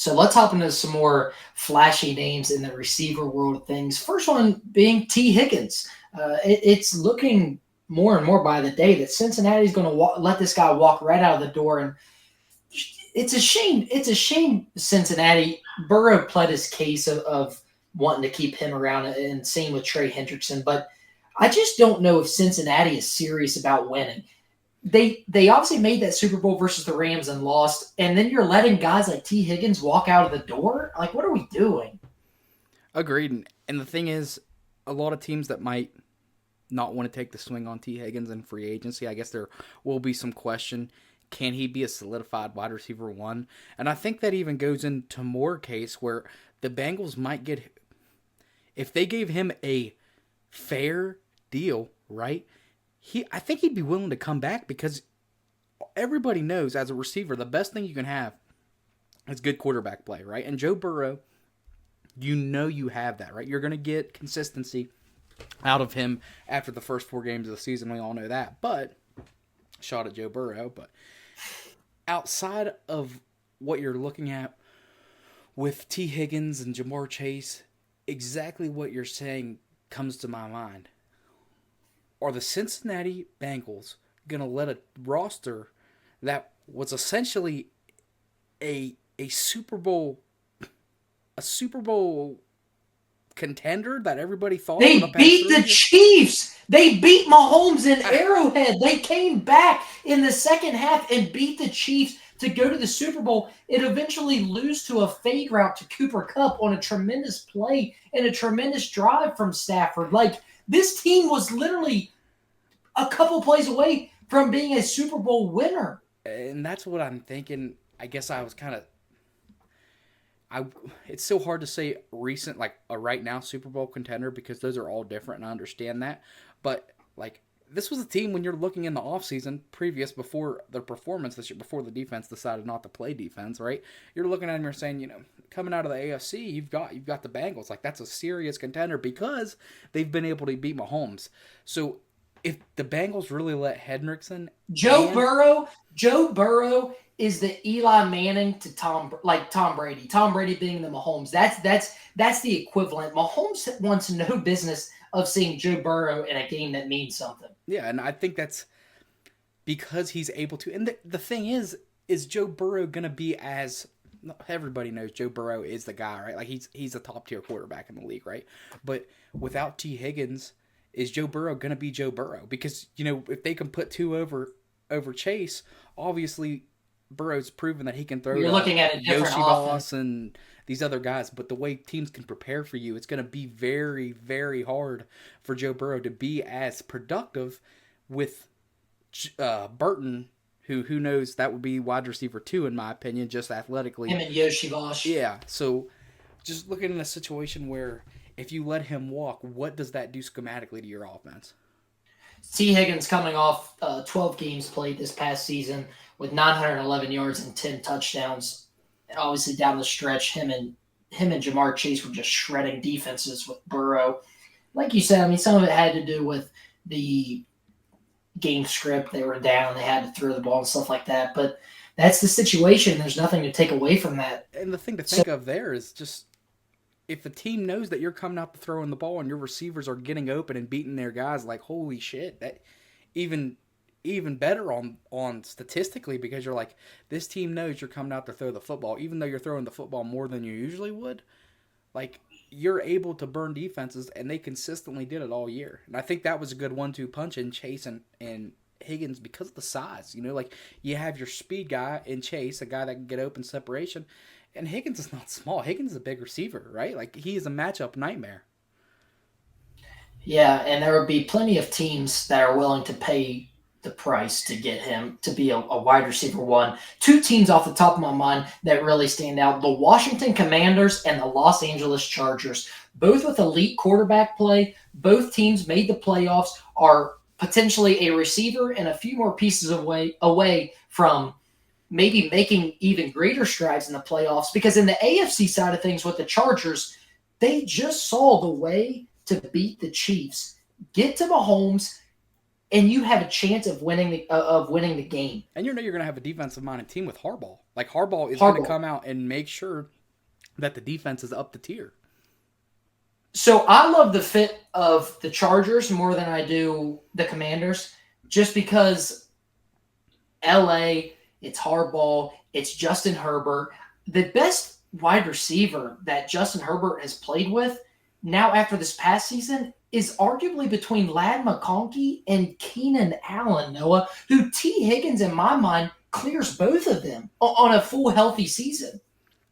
So let's hop into some more flashy names in the receiver world of things. First one being Tee Higgins. It's looking more and more by the day that Cincinnati's going to let this guy walk right out of the door. And it's a shame. It's a shame Cincinnati. Burrow pled his case of wanting to keep him around, and same with Trey Hendrickson. But I just don't know if Cincinnati is serious about winning. They obviously made that Super Bowl versus the Rams and lost, and then you're letting guys like Tee Higgins walk out of the door? Like, what are we doing? Agreed. And the thing is, a lot of teams that might not want to take the swing on Tee Higgins in free agency, I guess there will be some question. Can he be a solidified wide receiver one? And I think that even goes into more case where the Bengals might get, if they gave him a fair deal, right? I think he'd be willing to come back because everybody knows as a receiver, the best thing you can have is good quarterback play, right? And Joe Burrow, you have that, right? You're going to get consistency out of him after the first 4 games of the season. We all know that. But, shot at Joe Burrow. But outside of what you're looking at with Tee Higgins and Jamar Chase, exactly what you're saying comes to my mind. Are the Cincinnati Bengals going to let a roster that was essentially a Super Bowl contender that everybody thought they beat the Chiefs. They beat Mahomes in Arrowhead. They came back in the second half and beat the Chiefs to go to the Super Bowl and eventually lose to a fade route to Cooper Kupp on a tremendous play and a tremendous drive from Stafford. Like, this team was literally a couple plays away from being a Super Bowl winner. And that's what I'm thinking. I guess I was kind of... it's so hard to say recent, like a right now Super Bowl contender, because those are all different, and I understand that. But, like, this was a team when you're looking in the offseason previous, before their performance this year, before the defense decided not to play defense, right? You're looking at them, you're saying, coming out of the AFC, you've got the Bengals. Like, that's a serious contender because they've been able to beat Mahomes. So if the Bengals really let Hendrickson... Joe Burrow is the Eli Manning to Tom Brady. Tom Brady being the Mahomes. That's the equivalent. Mahomes wants no business of seeing Joe Burrow in a game that means something. Yeah, and I think that's because he's able to. And the thing is Joe Burrow going to be as... Everybody knows Joe Burrow is the guy, right? Like, he's a top-tier quarterback in the league, right? But without Tee Higgins, is Joe Burrow going to be Joe Burrow? Because, if they can put 2 over Chase, obviously Burrow's proven that he can throw. You're looking at a different offense and these other guys, but the way teams can prepare for you, it's going to be very, very hard for Joe Burrow to be as productive with Burton, who knows, that would be wide receiver 2 in my opinion, just athletically. Him and Yoshi Bosch. Yeah, so just looking in a situation where if you let him walk, what does that do schematically to your offense? Tee Higgins coming off 12 games played this past season with 911 yards and 10 touchdowns. And obviously down the stretch, him and Jamar Chase were just shredding defenses with Burrow. Like you said, I mean, some of it had to do with the game script. They were down, they had to throw the ball and stuff like that. But that's the situation. There's nothing to take away from that. And the thing to think of there is just, if the team knows that you're coming out to throwing the ball and your receivers are getting open and beating their guys, like, holy shit, that even better on statistically, because you're like, this team knows you're coming out to throw the football, even though you're throwing the football more than you usually would. Like, you're able to burn defenses, and they consistently did it all year. And I think that was a good 1-2 punch in Chase and Higgins because of the size. Like, you have your speed guy in Chase, a guy that can get open separation. And Higgins is not small. Higgins is a big receiver, right? Like, he is a matchup nightmare. Yeah, and there would be plenty of teams that are willing to pay the price to get him to be a wide receiver 1. 2 teams off the top of my mind that really stand out: the Washington Commanders and the Los Angeles Chargers. Both with elite quarterback play. Both teams made the playoffs, are potentially a receiver and a few more pieces away from maybe making even greater strides in the playoffs, because in the AFC side of things with the Chargers, they just saw the way to beat the Chiefs, get to Mahomes, and you have a chance of winning the game. And you're going to have a defensive-minded team with Harbaugh. Like, Harbaugh is going to come out and make sure that the defense is up the tier. So I love the fit of the Chargers more than I do the Commanders, just because LA, it's hardball, it's Justin Herbert. The best wide receiver that Justin Herbert has played with now after this past season is arguably between Lad McConkey and Keenan Allen, Noah, who Tee Higgins, in my mind, clears both of them on a full healthy season.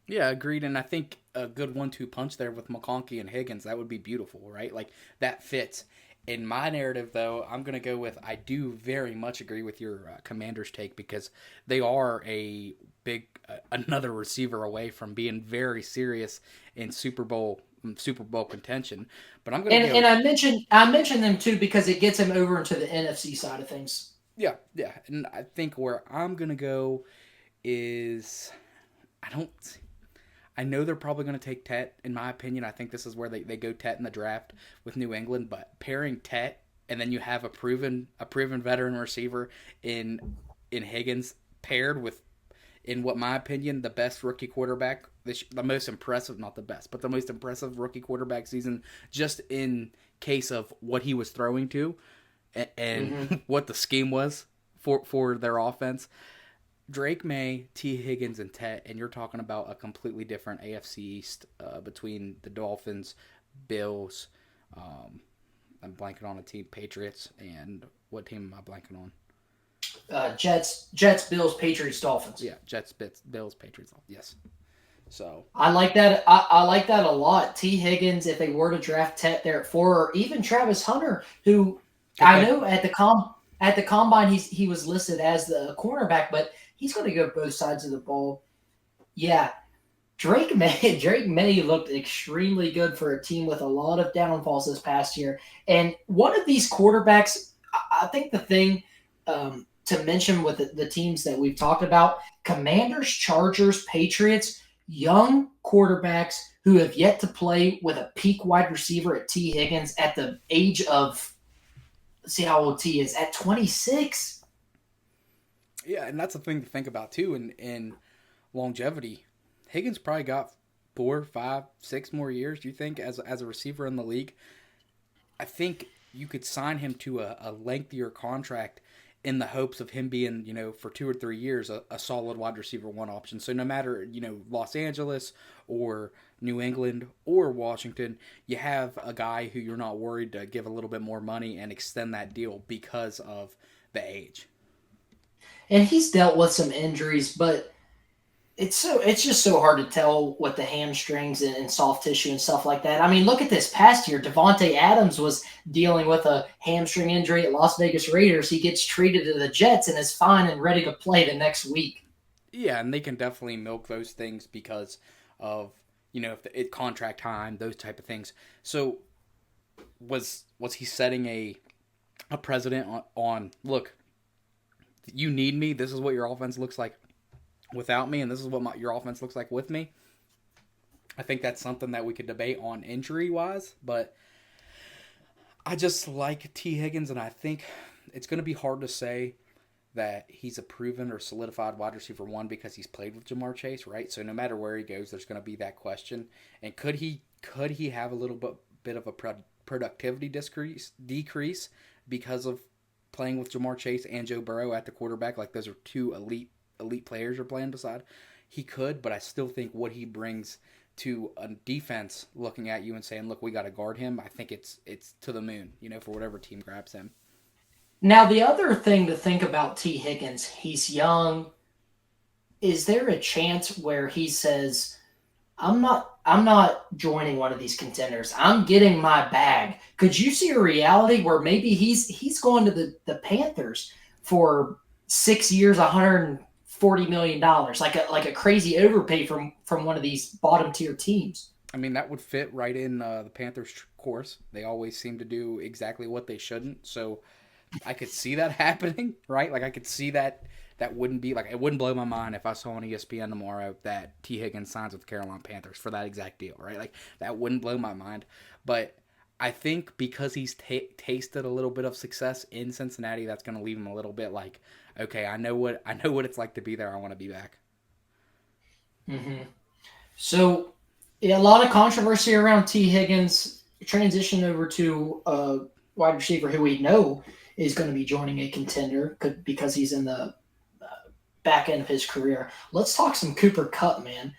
Yeah, agreed. And I think a good 1-2 punch there with McConkey and Higgins, that would be beautiful, right? Like that fits. In my narrative, though, I'm going to go with I do very much agree with your Commanders take because they are a big another receiver away from being very serious in Super Bowl contention. But I'm going to And go I mentioned them too because it gets him over into the NFC side of things. yeah, yeah. And I think where I'm going to go is I don't I know they're probably going to take Tet. In my opinion, I think this is where they go Tet in the draft with New England. But pairing Tet and then you have a proven veteran receiver in Higgins paired with, in what my opinion, the best rookie quarterback, the most impressive, not the best, but the most impressive rookie quarterback season, just in case of what he was throwing to Mm-hmm. and what the scheme was for their offense. Drake May, T. Higgins, and Tet, and you're talking about a completely different AFC East between the Dolphins, Bills. Um, I'm blanking on a team, Patriots, and what team am I blanking on? Jets, Bills, Patriots, Dolphins. Yeah, Jets, Bills, Patriots. Yes. So I like that. I like that a lot. T. Higgins, if they were to draft Tet there at 4, or even Travis Hunter, who good I pick. know at the combine he was listed as the cornerback, but he's going to go both sides of the ball. Yeah, Drake May looked extremely good for a team with a lot of downfalls this past year. And one of these quarterbacks, I think the thing to mention with the teams that we've talked about, Commanders, Chargers, Patriots, young quarterbacks who have yet to play with a peak wide receiver at T. Higgins at the age of, let's see how old T is, at 26. Yeah, and that's the thing to think about too. In longevity, Higgins probably got 4, 5, 6 more years. Do you think as a receiver in the league? I think you could sign him to a lengthier contract in the hopes of him being, for 2 or 3 years, a solid wide receiver one option. So no matter, Los Angeles or New England or Washington, you have a guy who you're not worried to give a little bit more money and extend that deal because of the age. And he's dealt with some injuries, but it's just so hard to tell with the hamstrings and soft tissue and stuff like that. I mean, look at this past year. Devontae Adams was dealing with a hamstring injury at Las Vegas Raiders. He gets treated to the Jets and is fine and ready to play the next week. Yeah, and they can definitely milk those things because of, if contract time, those type of things. So was he setting a precedent on look, you need me. This is what your offense looks like without me, and this is what your offense looks like with me. I think that's something that we could debate on injury wise, but I just like T. Higgins, and I think it's going to be hard to say that he's a proven or solidified wide receiver one because he's played with Jamar Chase, right? So no matter where he goes, there's going to be that question. And could he have a little bit of a productivity decrease because of playing with Jamar Chase and Joe Burrow at the quarterback? Like those are two elite players you're playing beside. He could, but I still think what he brings to a defense looking at you and saying, "Look, we got to guard him." I think it's to the moon, for whatever team grabs him. Now, the other thing to think about T. Higgins, he's young. Is there a chance where he says, I'm not joining one of these contenders. I'm getting my bag. Could you see a reality where maybe he's going to the Panthers for 6 years, $140 million, like a crazy overpay from one of these bottom tier teams? I mean, that would fit right in the Panthers' course. They always seem to do exactly what they shouldn't. So I could see that happening, right? Like I could see that. That wouldn't be like, it wouldn't blow my mind if I saw on ESPN tomorrow that T. Higgins signs with the Carolina Panthers for that exact deal, right? Like that wouldn't blow my mind. But I think because he's tasted a little bit of success in Cincinnati, that's going to leave him a little bit like, okay, I know what it's like to be there. I want to be back. Mm-hmm. So Yeah, a lot of controversy around Tee Higgins transition over to a wide receiver who we know is going to be joining a contender because he's in the back end of his career. Let's talk some Cooper Cup, man.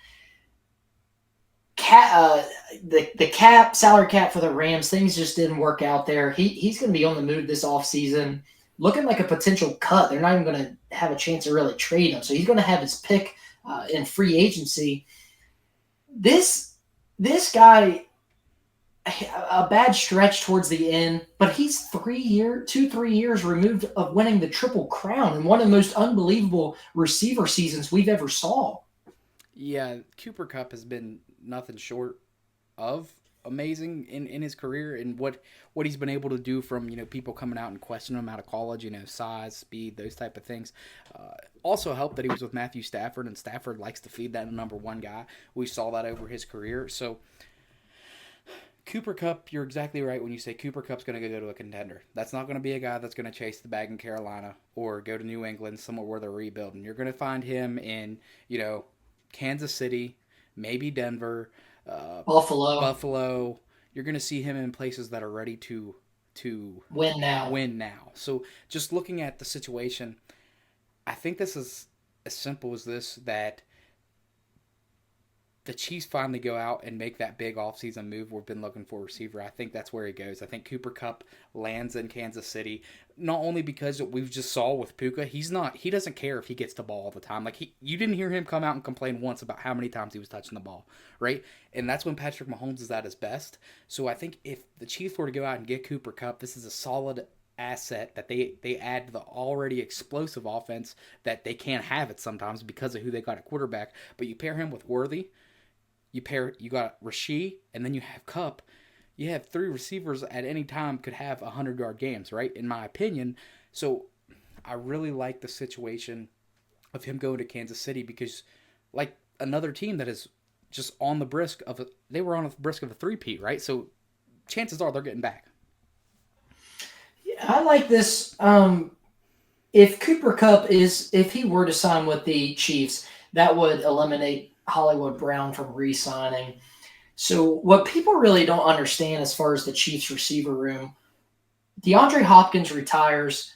The cap salary cap for the Rams, things just didn't work out there. He's going to be on the move this offseason, looking like a potential cut. They're not even going to have a chance to really trade him, so he's going to have his pick in free agency. This guy, a bad stretch towards the end, but he's 3 years removed of winning the Triple Crown and one of the most unbelievable receiver seasons we've ever saw. Yeah, Cooper Cup has been nothing short of amazing in his career and what he's been able to do from people coming out and questioning him out of college, size, speed, those type of things. Also helped that he was with Matthew Stafford, and Stafford likes to feed that number one guy. We saw that over his career. So Cooper Cup, you're exactly right when you say Cooper Cup's going to go to a contender. That's not going to be a guy that's going to chase the bag in Carolina or go to New England, somewhere where they're rebuilding. You're going to find him in, Kansas City, maybe Denver, uh, Buffalo Buffalo. You're going to see him in places that are ready to win now. win now. So just looking at the situation, I think this is as simple as this, that the Chiefs finally go out and make that big offseason move. We've been looking for a receiver. I think that's where he goes. I think Cooper Cup lands in Kansas City, not only because we've just saw with Puka, he doesn't care if he gets the ball all the time. Like you didn't hear him come out and complain once about how many times he was touching the ball, right? And that's when Patrick Mahomes is at his best. So I think if the Chiefs were to go out and get Cooper Cup, this is a solid asset that they add to the already explosive offense that they can't have it sometimes because of who they got at quarterback. But you pair him with Worthy, you got Rasheed, and then you have Kupp. You have three receivers at any time could have 100-yard games, right? In my opinion. So I really like the situation of him going to Kansas City because, like another team that is just on the brisk of they were on the brisk of a three-peat, right? So chances are they're getting back. Yeah, I like this. If he were to sign with the Chiefs, that would eliminate Hollywood Brown from re-signing. So what people really don't understand as far as the Chiefs receiver room, DeAndre Hopkins retires,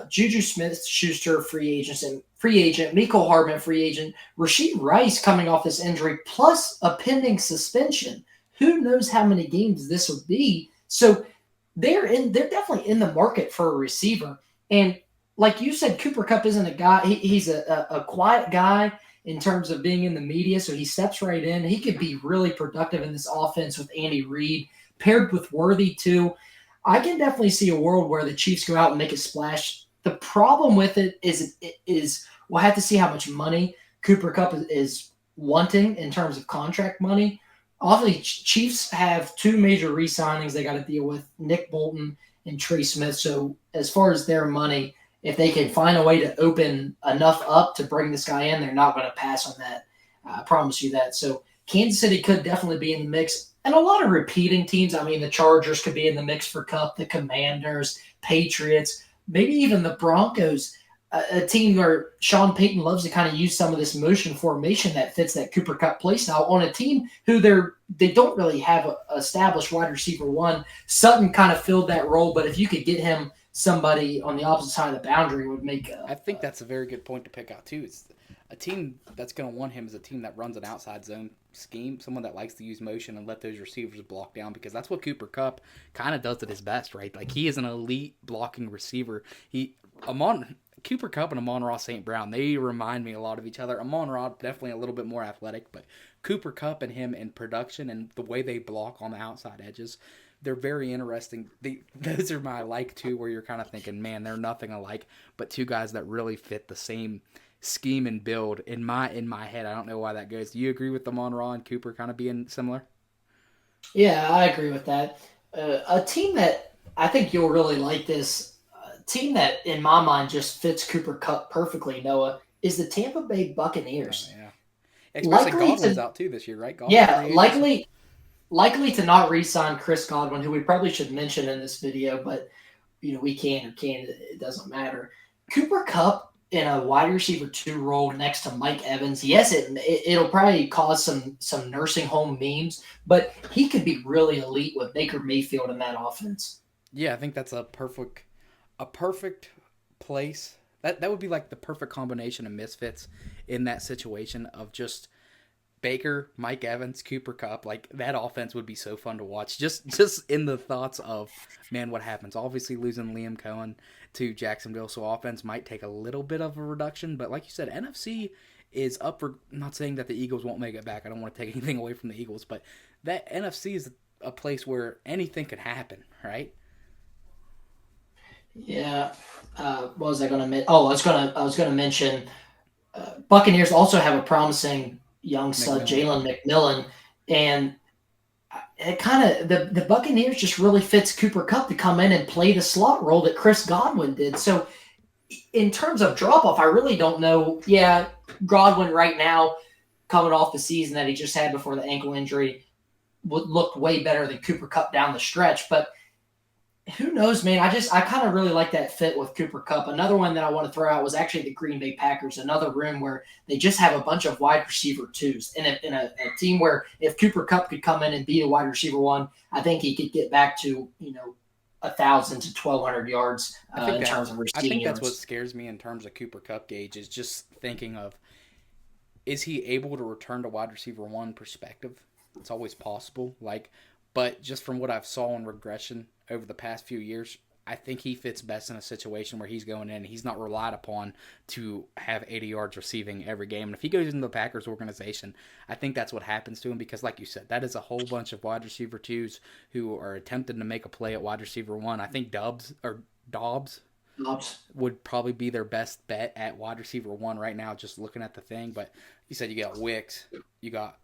Juju Smith-Schuster free agent, Miko Hardman free agent, Rasheed Rice coming off this injury plus a pending suspension. Who knows how many games this would be? So they're definitely in the market for a receiver. And like you said, Cooper Cup isn't a guy. He's a quiet guy in terms of being in the media, so he steps right in. He could be really productive in this offense with Andy Reid paired with Worthy too. I can definitely see a world where the Chiefs go out and make a splash. The problem with it is we'll have to see how much money Cooper Cup is wanting in terms of contract money. Obviously, Chiefs have two major re-signings they got to deal with: Nick Bolton and Trey Smith. So as far as their money, if they can find a way to open enough up to bring this guy in, they're not going to pass on that. I promise you that. So Kansas City could definitely be in the mix. And a lot of repeating teams. I mean, the Chargers could be in the mix for Cup, the Commanders, Patriots, maybe even the Broncos, a team where Sean Payton loves to kind of use some of this motion formation that fits that Cooper Cup play style on a team who they don't really have a established wide receiver one. Sutton kind of filled that role, but if you could get him somebody on the opposite side of the boundary would make I think that's a very good point to pick out too. It's a team that's going to want him is a team that runs an outside zone scheme, someone that likes to use motion and let those receivers block down because that's what Cooper Cup kind of does at his best, right? Like he is an elite blocking receiver. Amon Cooper Cup and Amon-Ra St. Brown, they remind me a lot of each other. Amon-Ra definitely a little bit more athletic, but Cooper Cup and him in production and the way they block on the outside edges, they're very interesting. Those are my like too, where you're kind of thinking, man, they're nothing alike, but two guys that really fit the same scheme and build in my head. I don't know why that goes. Do you agree with the Monra and Cooper kind of being similar? Yeah, I agree with that. A team that I think you'll really like this team that in my mind just fits Cooper Cup perfectly, Noah, is the Tampa Bay Oh Buccaneers. yeah, especially Likely Godwin's to out too this year, right? Godwin's yeah, free agency. likely to not re-sign Chris Godwin, who we probably should mention in this video, but we can or can't. It doesn't matter. Cooper Cup. in a wide receiver 2 role next to Mike Evans. Yes, it'll probably cause some nursing home memes, but he could be really elite with Baker Mayfield in that offense. Yeah, I think that's a perfect place. That would be like the perfect combination of misfits in that situation of just Baker, Mike Evans, Cooper Kupp. Like that offense would be so fun to watch. Just in the thoughts of, man, what happens? Obviously losing Liam Cohen to Jacksonville, so offense might take a little bit of a reduction. But like you said, NFC is up for. I'm not saying that the Eagles won't make it back. I don't want to take anything away from the Eagles, but that NFC is a place where anything could happen, right? Yeah. What was I going to mention? Oh, I was going to mention Buccaneers also have a promising young stud, McMillan. Jalen McMillan, and it kind of the Buccaneers just really fits Cooper Kupp to come in and play the slot role that Chris Godwin did. So in terms of drop off, I really don't know. Yeah, Godwin right now, coming off the season that he just had before the ankle injury, would look way better than Cooper Kupp down the stretch. But who knows, man? I kind of really like that fit with Cooper Kupp. Another one that I want to throw out was actually the Green Bay Packers. Another room where they just have a bunch of wide receiver twos in a team where if Cooper Kupp could come in and be a wide receiver one, I think he could get back to 1,000 to 1,200 yards I think in that terms of I receiving think that's what yards. scares me in terms of Cooper Cup gauge is just thinking of, is he able to return to wide receiver one perspective? It's always possible. But just from what I've saw in regression over the past few years, I think he fits best in a situation where he's going in. He's not relied upon to have 80 yards receiving every game. And if he goes into the Packers organization, I think that's what happens to him because, like you said, that is a whole bunch of wide receiver twos who are attempting to make a play at wide receiver one. I think Dobbs Oops. would probably be their best bet at wide receiver one right now, just looking at the thing. But you said you got Wicks, you got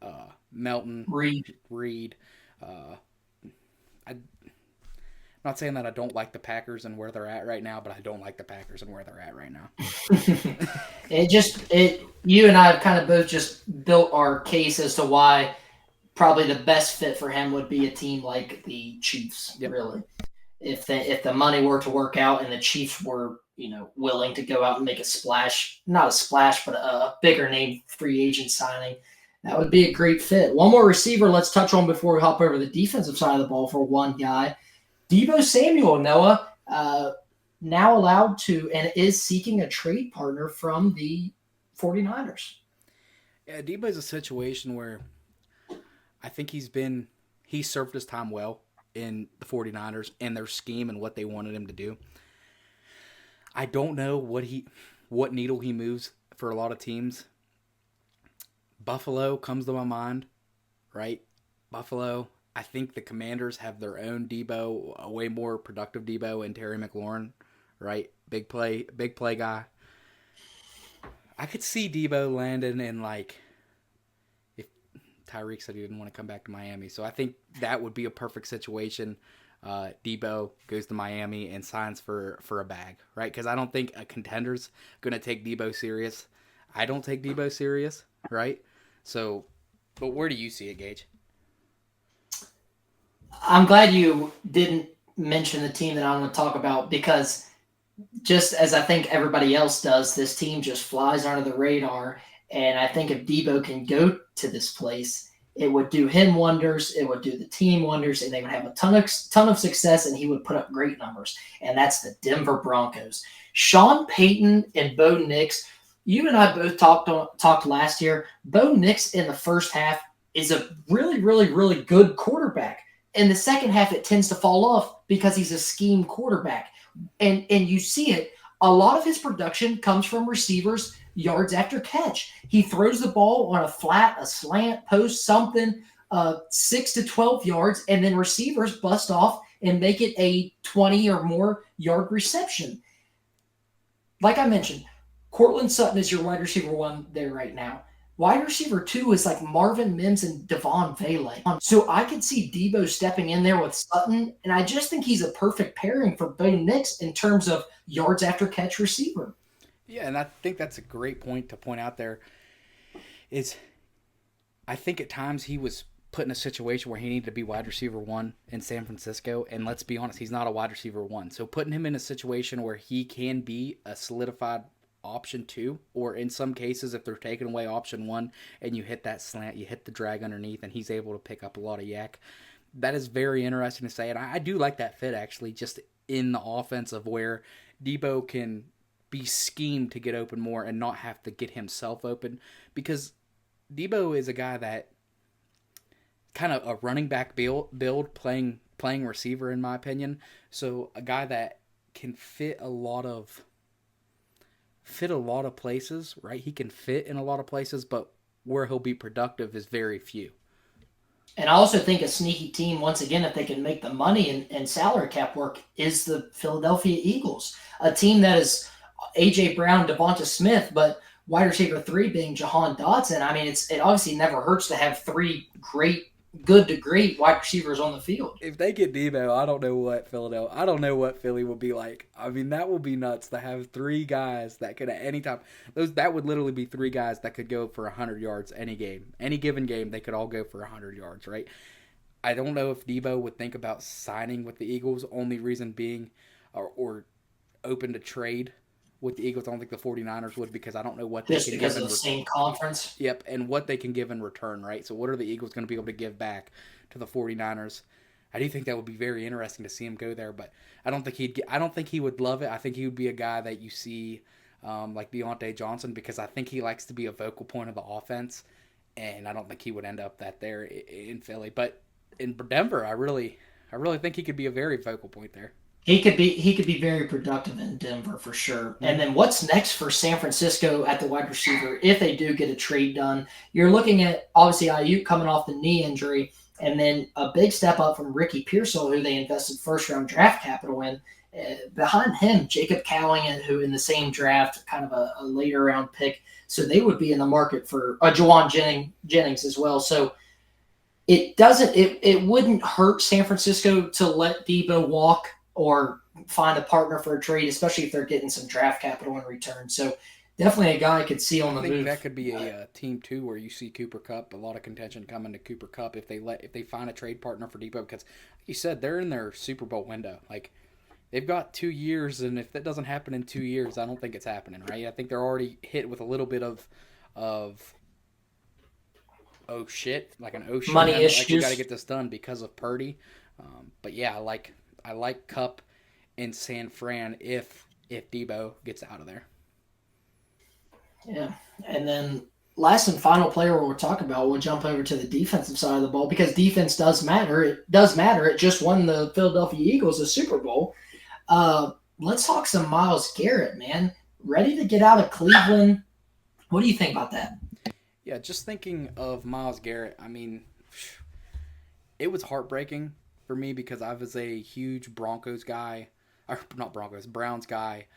Melton, Reed. Reed. Uh, I'm not saying that I don't like the Packers and where they're at right now, but I don't like the Packers and where they're at right now. it you and I have kind of both just built our case as to why probably the best fit for him would be a team like the Chiefs, Yep. really. If the money were to work out and the Chiefs were, willing to go out and make a splash, not a splash, but a bigger name free agent signing, that would be a great fit. One more receiver let's touch on before we hop over the defensive side of the ball for one guy. Deebo Samuel, Noah, now allowed to and is seeking a trade partner from the 49ers. Yeah, Debo's a situation where I think he served his time well in the 49ers and their scheme and what they wanted him to do. I don't know what needle he moves for a lot of teams. Buffalo comes to my mind, right? Buffalo. I think the Commanders have their own Deebo, a way more productive Deebo and Terry McLaurin, right? Big play guy. I could see Deebo landing in if Tyreek said he didn't want to come back to Miami. So I think that would be a perfect situation. Deebo goes to Miami and signs for a bag, right? Because I don't think a contender's going to take Deebo serious. I don't take Deebo serious, right? So, but where do you see it, Gage? I'm glad you didn't mention the team that I'm going to talk about because just as I think everybody else does, this team just flies under the radar. And I think if Debo can go to this place, it would do him wonders. It would do the team wonders, and they would have a ton of success, and he would put up great numbers. And that's the Denver Broncos. Sean Payton and Bo Nix. You and I both talked last year. Bo Nix in the first half is a really, really, really good quarterback. In the second half, it tends to fall off because he's a scheme quarterback. And you see it. A lot of his production comes from receivers yards after catch. He throws the ball on a flat, a slant, post, something, 6 to 12 yards, and then receivers bust off and make it a 20 or more yard reception. Like I mentioned, Cortland Sutton is your wide receiver one there right now. Wide receiver two is like Marvin Mims and Devon Vele. So I could see Debo stepping in there with Sutton, and I just think he's a perfect pairing for Bo Nix in terms of yards after catch receiver. Yeah, and I think that's a great point to point out there. Is I think at times he was put in a situation where he needed to be wide receiver one in San Francisco, and let's be honest, he's not a wide receiver one. So putting him in a situation where he can be a solidified option 2, or in some cases, if they're taking away option 1 and you hit that slant, you hit the drag underneath, and he's able to pick up a lot of yak. That is very interesting to say, and I do like that fit actually, just in the offense of where Deebo can be schemed to get open more and not have to get himself open, because Deebo is a guy that kind of a running back build playing receiver in my opinion. So a guy that can fit a lot of places, right? He can fit in a lot of places, but where he'll be productive is very few. And I also think a sneaky team, once again, if they can make the money and salary cap work, is the Philadelphia Eagles. A team that is A.J. Brown, Devonta Smith, but wide receiver 3 being Jahan Dotson. I mean, it obviously never hurts to have 3 good to great wide receivers on the field. If they get Deebo, I don't know what Philly will be like. I mean, that will be nuts to have 3 guys that could at any time. That would literally be 3 guys that could go for 100 yards any game, any given game. They could all go for 100 yards, right? I don't know if Deebo would think about signing with the Eagles. Only reason being, or open to trade with the Eagles. I don't think the 49ers would, because I don't know what Just they can because give of in the return. same conference. Yep, and what they can give in return, right? So what are the Eagles going to be able to give back to the 49ers? I do think that would be very interesting to see him go there, but I don't think he would love it. I think he would be a guy that you see like Deontay Johnson, because I think he likes to be a vocal point of the offense, and I don't think he would end up that there in Philly. But in Denver, I really think he could be a very vocal point there. He could be very productive in Denver for sure. And then what's next for San Francisco at the wide receiver if they do get a trade done? You're looking at obviously Ayuk coming off the knee injury, and then a big step up from Ricky Pearsall, who they invested first round draft capital in. Behind him, Jacob Cowing, who in the same draft, kind of a later round pick. So they would be in the market for Jawan Jennings as well. So it wouldn't hurt San Francisco to let Deebo walk or find a partner for a trade, especially if they're getting some draft capital in return. So definitely a guy I could see on I the think move. that could be a team too, where you see Cooper Kupp, a lot of contention coming to Cooper Kupp if they find a trade partner for Deebo, because like you said, they're in their Super Bowl window. Like, they've got 2 years, and if that doesn't happen in 2 years, I don't think it's happening, right? I think they're already hit with a little bit of oh shit, like an oh shit Money moment, like we got to issues. get this done because of Purdy. But yeah, I like Cup in San Fran if Debo gets out of there. Yeah. And then last and final player we'll talk about, we'll jump over to the defensive side of the ball because defense does matter. It does matter. It just won the Philadelphia Eagles a Super Bowl. Let's talk some Myles Garrett, man. Ready to get out of Cleveland. What do you think about that? Yeah, just thinking of Myles Garrett, I mean, it was heartbreaking for me because I was a huge Broncos guy, or not Broncos, Browns guy.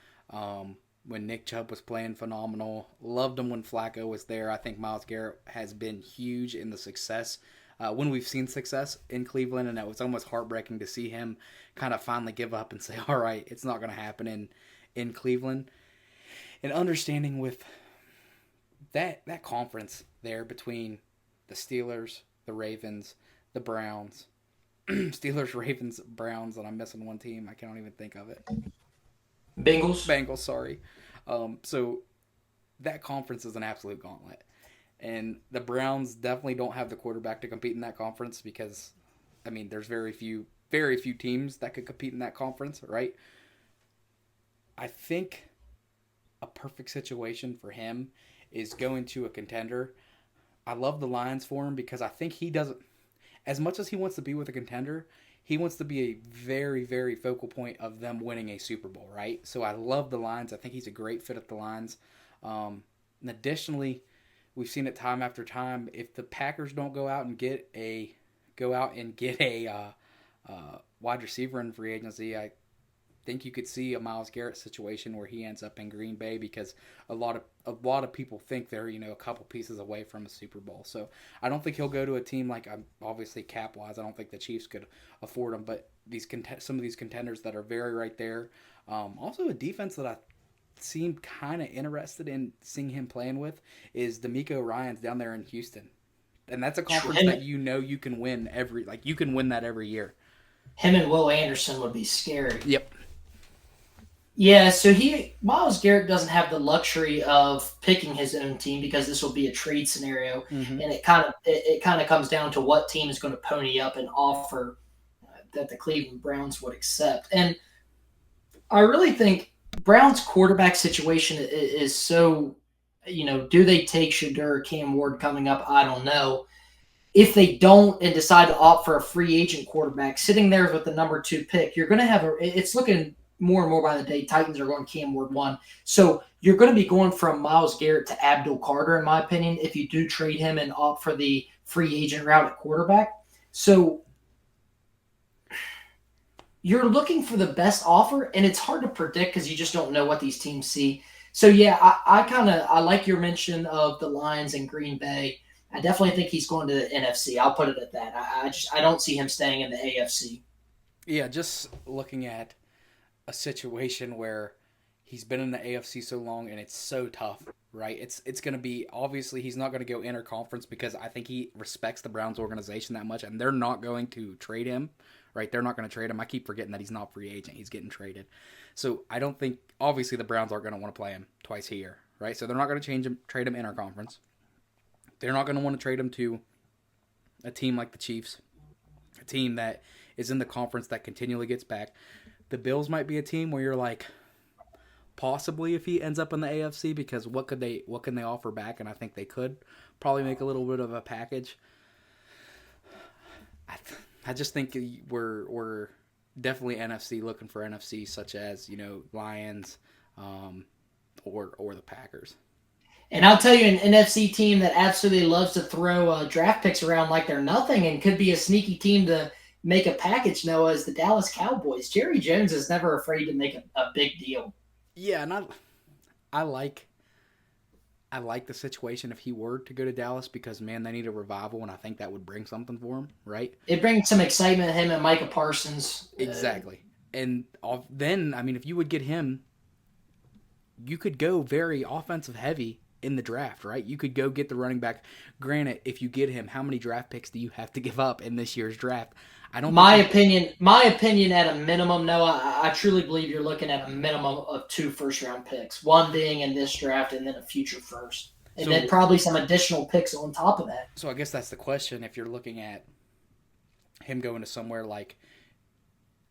When Nick Chubb was playing phenomenal, loved him when Flacco was there. I think Myles Garrett has been huge in the success when we've seen success in Cleveland, and it was almost heartbreaking to see him kind of finally give up and say, "All right, it's not going to happen in Cleveland." And understanding with that conference there between the Steelers, the Ravens, the Browns, Steelers, Ravens, Browns, and I'm missing one team. I can't even think of it. Bengals. Bengals, sorry. So that conference is an absolute gauntlet. And the Browns definitely don't have the quarterback to compete in that conference because, I mean, there's very few teams that could compete in that conference, right? I think a perfect situation for him is going to a contender. I love the Lions for him because I think he doesn't, as much as he wants to be with a contender, he wants to be a very, very focal point of them winning a Super Bowl, right? So I love the Lions. I think he's a great fit at the Lions. And additionally, we've seen it time after time. If the Packers don't go out and get a wide receiver in free agency, I think you could see a Myles Garrett situation where he ends up in Green Bay because a lot of people think they're a couple pieces away from a Super Bowl. So I don't think he'll go to a team like obviously cap wise. I don't think the Chiefs could afford him, but some of these contenders that are very right there. Also a defense that I seem kind of interested in seeing him playing with is D'Amico Ryans down there in Houston, and that's a conference Him, that you can win you can win that every year. him and Will Anderson would be scary. Yep. Yeah, so Myles Garrett doesn't have the luxury of picking his own team because this will be a trade scenario, Mm-hmm. and it kind of comes down to what team is going to pony up and offer that the Cleveland Browns would accept. And I really think Brown's quarterback situation is so, do they take Shadur or Cam Ward coming up? I don't know. If they don't and decide to opt for a free agent quarterback, sitting there with the number 2 pick, you're going to have it's looking more and more by the day. Titans are going Cam Ward 1. So you're going to be going from Myles Garrett to Abdul Carter, in my opinion, if you do trade him and opt for the free agent route at quarterback. So you're looking for the best offer, and it's hard to predict because you just don't know what these teams see. So yeah, I like your mention of the Lions and Green Bay. I definitely think he's going to the NFC. I'll put it at that. I don't see him staying in the AFC. Yeah, just looking at a situation where he's been in the AFC so long and it's so tough, right? It's going to be obviously he's not going to go interconference because I think he respects the Browns organization that much, and they're not going to trade him, right? They're not going to trade him. I keep forgetting that he's not free agent; he's getting traded. So I don't think obviously the Browns aren't going to want to play him twice a year, right? So they're not going to trade him interconference. They're not going to want to trade him to a team like the Chiefs, a team that is in the conference that continually gets back. The Bills might be a team where you're like, possibly if he ends up in the AFC, because what can they offer back? And I think they could probably make a little bit of a package. I just think we're definitely NFC looking for NFC such as Lions, or the Packers. And I'll tell you, an NFC team that absolutely loves to throw draft picks around like they're nothing and could be a sneaky team to make a package, Noah, is the Dallas Cowboys. Jerry Jones is never afraid to make a big deal. Yeah, and I like I like the situation if he were to go to Dallas because man, they need a revival, and I think that would bring something for him, right? It brings some excitement, him and Micah Parsons. Exactly. And then, I mean, if you would get him, you could go very offensive heavy in the draft, right? You could go get the running back. Granted, if you get him, how many draft picks do you have to give up in this year's draft? I don't think My opinion, at a minimum, Noah, I truly believe you're looking at a minimum of 2 first-round picks. One being in this draft, and then a future first, and then so. probably some additional picks on top of that. So I guess that's the question. If you're looking at him going to somewhere like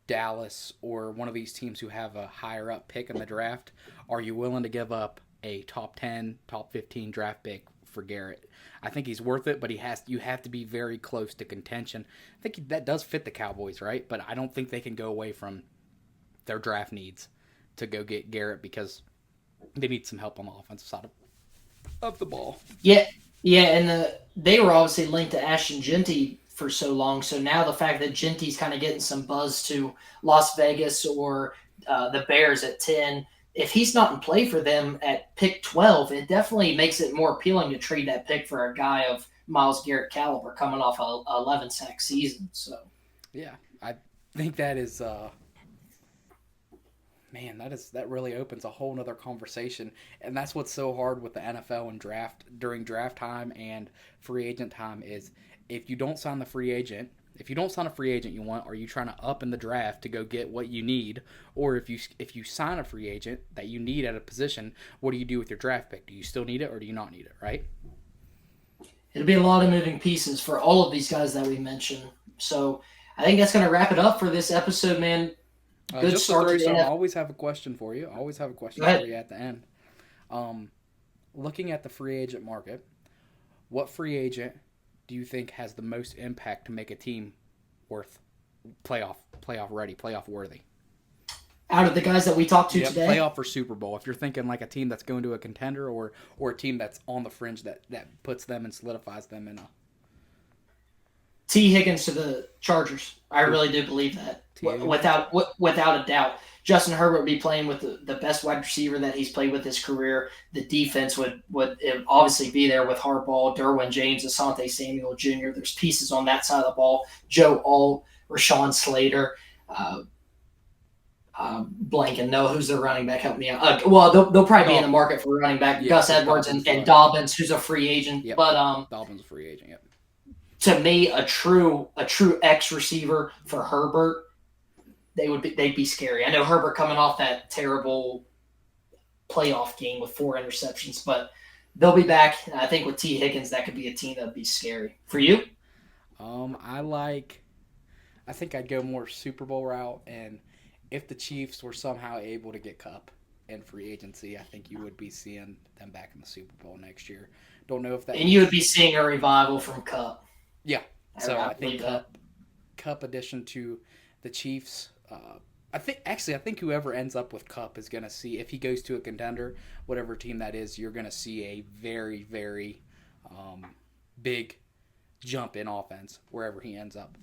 Dallas or one of these teams who have a higher up pick in the draft, are you willing to give up a top 10, top 15 draft pick for Garrett? I think he's worth it, but you have to be very close to contention. I think that does fit the Cowboys, right? But I don't think they can go away from their draft needs to go get Garrett because they need some help on the offensive side of the ball. Yeah, yeah, and they were obviously linked to Ashton Genty for so long. So now the fact that Genty's kind of getting some buzz to Las Vegas or the Bears at 10, if he's not in play for them at pick 12, it definitely makes it more appealing to trade that pick for a guy of Myles Garrett caliber coming off a 11 sack season. So Yeah, I think that is man, that really opens a whole nother conversation, and that's what's so hard with the NFL and draft during draft time and free agent time is if you don't sign the free agent. If you don't sign a free agent you want, are you trying to up in the draft to go get what you need? Or if you sign a free agent that you need at a position, what do you do with your draft pick? Do you still need it or do you not need it? Right? it'll be a lot of moving pieces for all of these guys that we mentioned. So I think that's going to wrap it up for this episode, man. Good Just to start throw to the some, I NFL. always have a question for you. I always have a Go question for ahead. you at the end. Um, Looking at the free agent market, what free agent do you think has the most impact to make a team worth playoff ready, playoff worthy? Out of the guys that we talked to Yep, today, playoff or Super Bowl. If you're thinking like a team that's going to a contender or a team that's on the fringe that puts them and solidifies them in a Tee Higgins to the Chargers. I really do believe that, Tee Higgins. without a doubt. Justin Herbert would be playing with the best wide receiver that he's played with his career. The defense would obviously be there with Harbaugh, Derwin James, Asante Samuel Jr. There's pieces on that side of the ball. Joe Alt, Rashawn Slater, uh, blank and know who's their running back. Help me out. Well, they'll probably be in the Dobbins. market for running back. Yeah, Gus because Edwards Dobbins. and Dobbins, who's a free agent. Yep. But Dobbins a free agent. Yep. to me, a true X receiver for Herbert they'd be scary. I know Herbert coming off that terrible playoff game with 4 interceptions, but they'll be back. I think with Tee Higgins, that could be a team that would be scary for you. I like. I think I'd go more Super Bowl route, and if the Chiefs were somehow able to get Kupp in free agency, I think you would be seeing them back in the Super Bowl next year. Don't know if that And you would means be seeing a revival from Kupp. yeah. So I I think believe that. Cup addition to the Chiefs. I think whoever ends up with Cup is going to see if he goes to a contender, whatever team that is, you're going to see a very very um, big jump in offense wherever he ends up.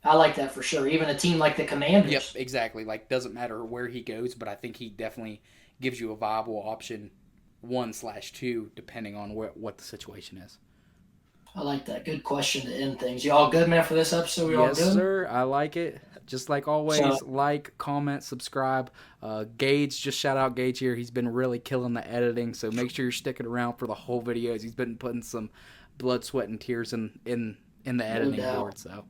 I like that for sure. Even a team like the Yep, Commanders. exactly. Like doesn't matter where he goes, but I think he definitely gives you a viable option 1/2 depending on what the situation is. I like that. Good question to end things. You all good, man, for this episode? We all Yes, good? sir. I like it. Just like So always, like, comment, subscribe. Gage, just shout out Gage here. He's been really killing the editing, so make sure you're sticking around for the whole videos. He's been putting some blood, sweat, and tears in the no editing doubt. board. So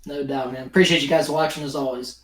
No doubt, man. Appreciate you guys watching as always.